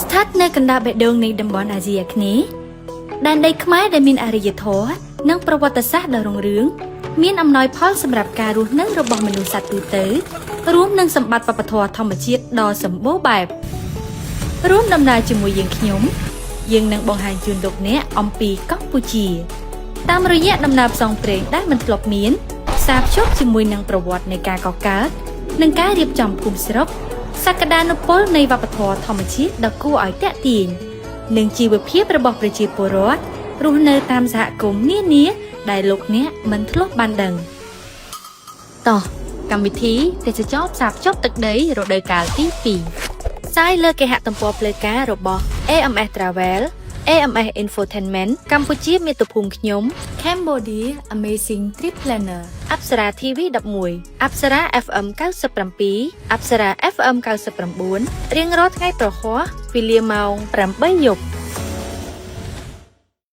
ស្ថិតនៅកណ្ដាលបេះដូងនៃតំបន់អាស៊ីអាគ្នេយ៍ដែនដីខ្មែរដែលមានអរិយធម៌និងប្រវត្តិសាស្ត្រដ៏រុងរឿងមានអំណោយផលសម្រាប់ការរស់នៅរបស់មនុស្សសត្វទូទៅរួមនឹងសម្បត្តិវប្បធម៌ធម្មជាតិដ៏សម្បូរបែបរួមដំណើរជាមួយខ្ញុំយើងនឹងបង្ហាញជូនលោកអ្នកអំពីកម្ពុជាតាមរយៈដំណើរផ្សងព្រេងដែលមិនធ្លាប់មានផ្សារភ្ជាប់ជាមួយនឹងប្រវត្តិនៃការកកើតនិងការរៀបចំភូមិស្រុកសក្តានុពលនៃវប្បធម៌ធម្មជាតិដ៏គួរឲ្យទាក់ទាញនិងជីវភាពរបស់ប្រជាពលរដ្ឋរស់នៅតាមសហគមន៍នានាដែលលោកអ្នកមិនធ្លាប់បានដឹងតោះកម្មវិធីទេសចរផ្សារភ្ជាប់ទឹកដីរដូវកាលទី2ផ្សាយលើគេហទំព័រផ្លូវការរបស់ AMS Travel AMS Infotainment កម្ពុជាមាតុភូមិខ្ញុំ Cambodia Amazing Trip Planner អប្សរា TV 11អប្សរា FM 97អប្សរា FM 99រៀងរាល់ថ្ងៃប្រហ័សវេលាម៉ោង 8 យប់